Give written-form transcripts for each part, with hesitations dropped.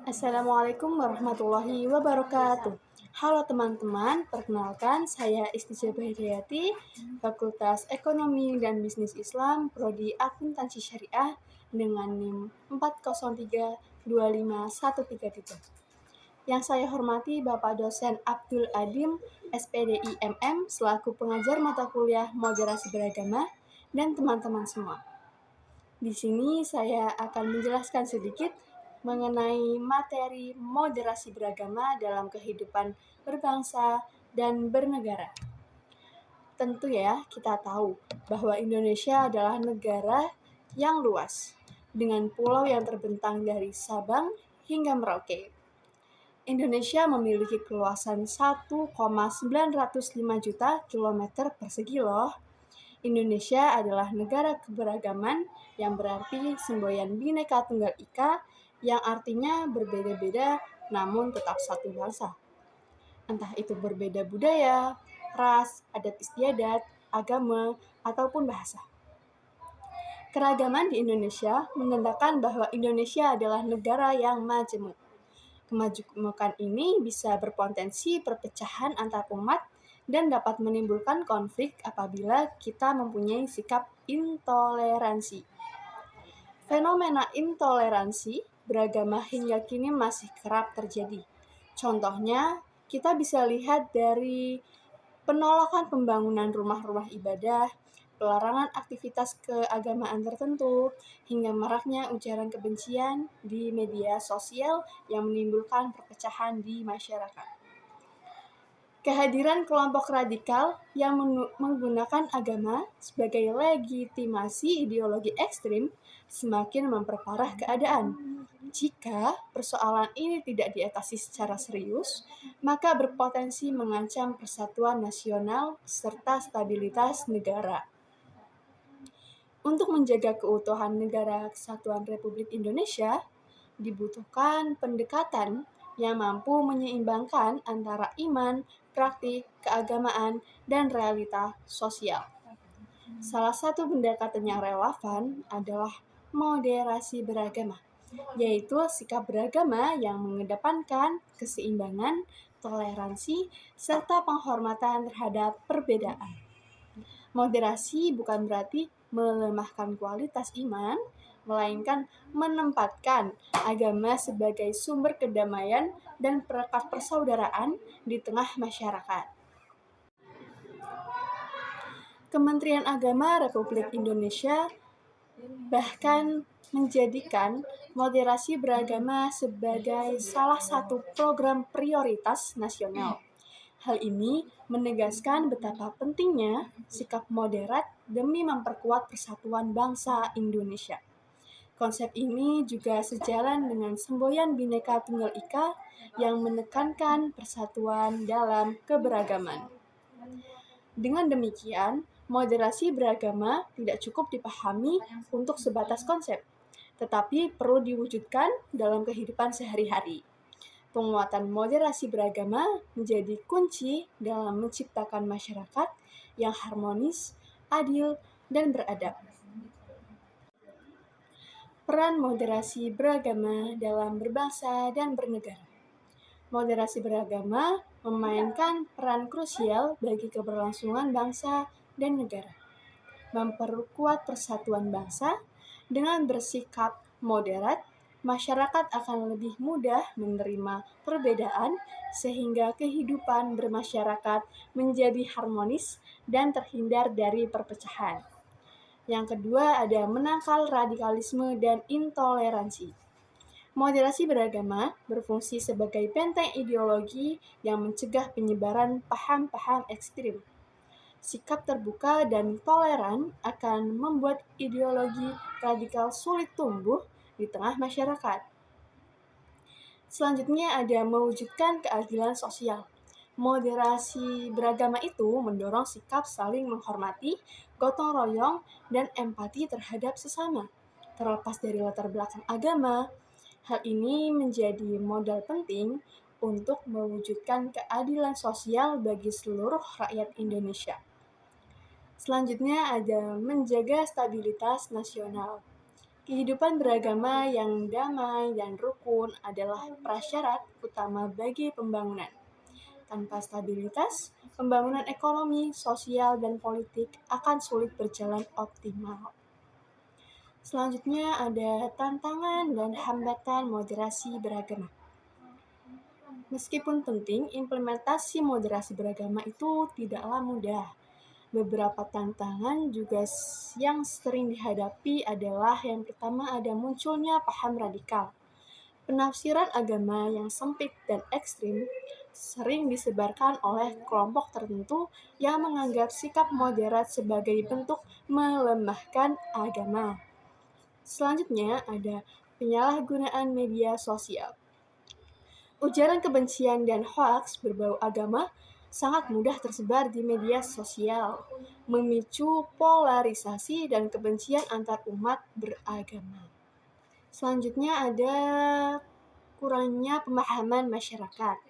Assalamualaikum warahmatullahi wabarakatuh. Halo teman-teman, perkenalkan saya Istijabah Hidayati, Fakultas Ekonomi dan Bisnis Islam, Prodi Akuntansi Syariah dengan NIM 403-25133. Yang saya hormati Bapak Dosen Abdul Adim, SPDI MM, selaku pengajar mata kuliah Moderasi Beragama, dan teman-teman semua. Di sini saya akan menjelaskan sedikit mengenai materi moderasi beragama dalam kehidupan berbangsa dan bernegara. Tentu ya, kita tahu bahwa Indonesia adalah negara yang luas, dengan pulau yang terbentang dari Sabang hingga Merauke. Indonesia memiliki keluasan 1,905 juta kilometer persegi loh. Indonesia adalah negara keberagaman yang berarti semboyan Bhinneka Tunggal Ika yang artinya berbeda-beda namun tetap satu bangsa. Entah itu berbeda budaya, ras, adat istiadat, agama, ataupun bahasa. Keragaman di Indonesia menandakan bahwa Indonesia adalah negara yang majemuk. Kemajemukan ini bisa berpotensi perpecahan antar umat dan dapat menimbulkan konflik apabila kita mempunyai sikap intoleransi. Fenomena intoleransi beragama hingga kini masih kerap terjadi. Contohnya, kita bisa lihat dari penolakan pembangunan rumah-rumah ibadah, pelarangan aktivitas keagamaan tertentu, hingga maraknya ujaran kebencian di media sosial yang menimbulkan perpecahan di masyarakat. Kehadiran kelompok radikal yang menggunakan agama sebagai legitimasi ideologi ekstrim semakin memperparah keadaan. Jika persoalan ini tidak diatasi secara serius, maka berpotensi mengancam persatuan nasional serta stabilitas negara. Untuk menjaga keutuhan Negara Kesatuan Republik Indonesia, dibutuhkan pendekatan yang mampu menyeimbangkan antara iman, praktik, keagamaan, dan realita sosial. Salah satu pendekatan yang relevan adalah moderasi beragama, yaitu sikap beragama yang mengedepankan keseimbangan, toleransi, serta penghormatan terhadap perbedaan. Moderasi bukan berarti melemahkan kualitas iman, melainkan menempatkan agama sebagai sumber kedamaian dan perekat persaudaraan di tengah masyarakat. Kementerian Agama Republik Indonesia bahkan menjadikan moderasi beragama sebagai salah satu program prioritas nasional. Hal ini menegaskan betapa pentingnya sikap moderat demi memperkuat persatuan bangsa Indonesia. Konsep ini juga sejalan dengan semboyan Bhinneka Tunggal Ika yang menekankan persatuan dalam keberagaman. Dengan demikian, moderasi beragama tidak cukup dipahami untuk sebatas konsep, tetapi perlu diwujudkan dalam kehidupan sehari-hari. Penguatan moderasi beragama menjadi kunci dalam menciptakan masyarakat yang harmonis, adil, dan beradab. Peran moderasi beragama dalam berbangsa dan bernegara. Moderasi beragama memainkan peran krusial bagi keberlangsungan bangsa dan negara. Memperkuat persatuan bangsa dengan bersikap moderat, masyarakat akan lebih mudah menerima perbedaan sehingga kehidupan bermasyarakat menjadi harmonis dan terhindar dari perpecahan. Yang kedua ada menangkal radikalisme dan intoleransi. Moderasi beragama berfungsi sebagai benteng ideologi yang mencegah penyebaran paham-paham ekstrim. Sikap terbuka dan toleran akan membuat ideologi radikal sulit tumbuh di tengah masyarakat. Selanjutnya ada mewujudkan keadilan sosial. Moderasi beragama itu mendorong sikap saling menghormati, gotong royong, dan empati terhadap sesama. Terlepas dari latar belakang agama, hal ini menjadi modal penting untuk mewujudkan keadilan sosial bagi seluruh rakyat Indonesia. Selanjutnya ada menjaga stabilitas nasional. Kehidupan beragama yang damai dan rukun adalah prasyarat utama bagi pembangunan. Tanpa stabilitas, pembangunan ekonomi, sosial, dan politik akan sulit berjalan optimal. Selanjutnya ada tantangan dan hambatan moderasi beragama. Meskipun penting, implementasi moderasi beragama itu tidaklah mudah. Beberapa tantangan juga yang sering dihadapi adalah yang pertama ada munculnya paham radikal. Penafsiran agama yang sempit dan ekstrim sering disebarkan oleh kelompok tertentu yang menganggap sikap moderat sebagai bentuk melemahkan agama. Selanjutnya ada penyalahgunaan media sosial. Ujaran kebencian dan hoaks berbau agama sangat mudah tersebar di media sosial, memicu polarisasi dan kebencian antar umat beragama. Selanjutnya ada kurangnya pemahaman masyarakat.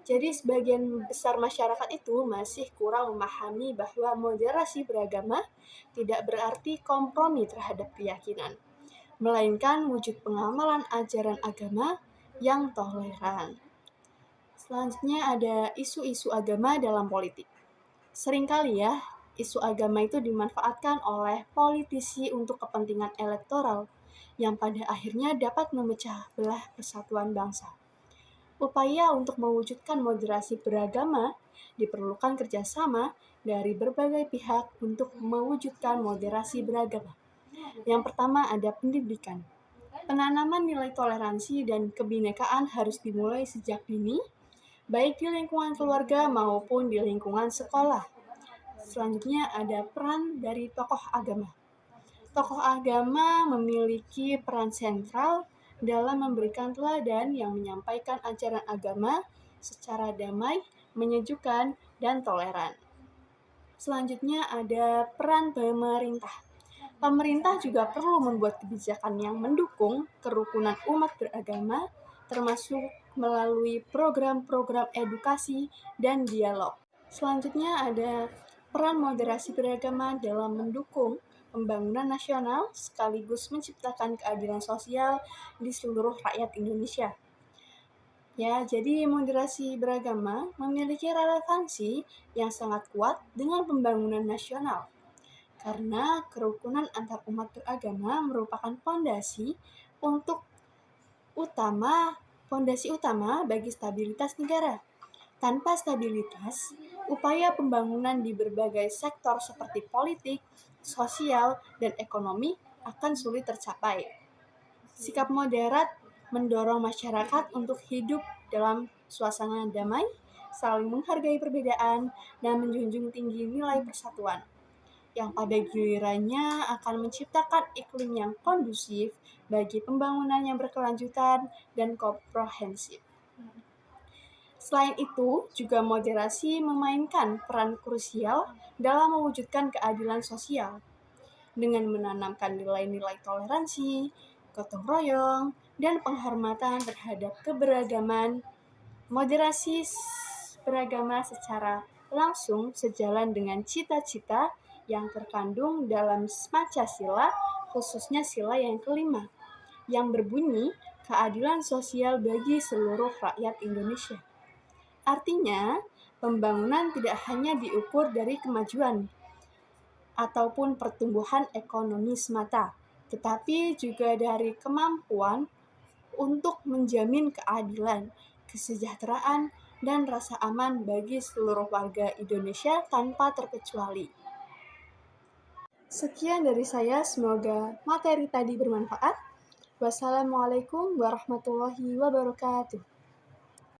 Jadi sebagian besar masyarakat itu masih kurang memahami bahwa moderasi beragama tidak berarti kompromi terhadap keyakinan, melainkan wujud pengamalan ajaran agama yang toleran. Selanjutnya ada isu-isu agama dalam politik. Seringkali ya, isu agama itu dimanfaatkan oleh politisi untuk kepentingan elektoral yang pada akhirnya dapat memecah belah persatuan bangsa. Upaya untuk mewujudkan moderasi beragama diperlukan kerjasama dari berbagai pihak untuk mewujudkan moderasi beragama. Yang pertama ada pendidikan. Penanaman nilai toleransi dan kebinekaan harus dimulai sejak dini, baik di lingkungan keluarga maupun di lingkungan sekolah. Selanjutnya ada peran dari tokoh agama. Tokoh agama memiliki peran sentral dalam memberikan teladan yang menyampaikan ajaran agama secara damai, menyejukkan, dan toleran. Selanjutnya ada peran pemerintah. Pemerintah juga perlu membuat kebijakan yang mendukung kerukunan umat beragama, termasuk melalui program-program edukasi dan dialog. Selanjutnya ada peran moderasi beragama dalam mendukung pembangunan nasional sekaligus menciptakan keadilan sosial di seluruh rakyat Indonesia. Ya, jadi moderasi beragama memiliki relevansi yang sangat kuat dengan pembangunan nasional. Karena kerukunan antar umat beragama merupakan fondasi utama bagi stabilitas negara. Tanpa stabilitas, upaya pembangunan di berbagai sektor seperti politik, sosial, dan ekonomi akan sulit tercapai. Sikap moderat mendorong masyarakat untuk hidup dalam suasana damai, saling menghargai perbedaan, dan menjunjung tinggi nilai persatuan, yang pada gilirannya akan menciptakan iklim yang kondusif bagi pembangunan yang berkelanjutan dan komprehensif. Selain itu, juga moderasi memainkan peran krusial dalam mewujudkan keadilan sosial. Dengan menanamkan nilai-nilai toleransi, gotong royong, dan penghormatan terhadap keberagaman, moderasi beragama secara langsung sejalan dengan cita-cita yang terkandung dalam Pancasila, khususnya sila yang kelima, yang berbunyi keadilan sosial bagi seluruh rakyat Indonesia. Artinya, pembangunan tidak hanya diukur dari kemajuan ataupun pertumbuhan ekonomi semata, tetapi juga dari kemampuan untuk menjamin keadilan, kesejahteraan, dan rasa aman bagi seluruh warga Indonesia tanpa terkecuali. Sekian dari saya, semoga materi tadi bermanfaat. Wassalamualaikum warahmatullahi wabarakatuh.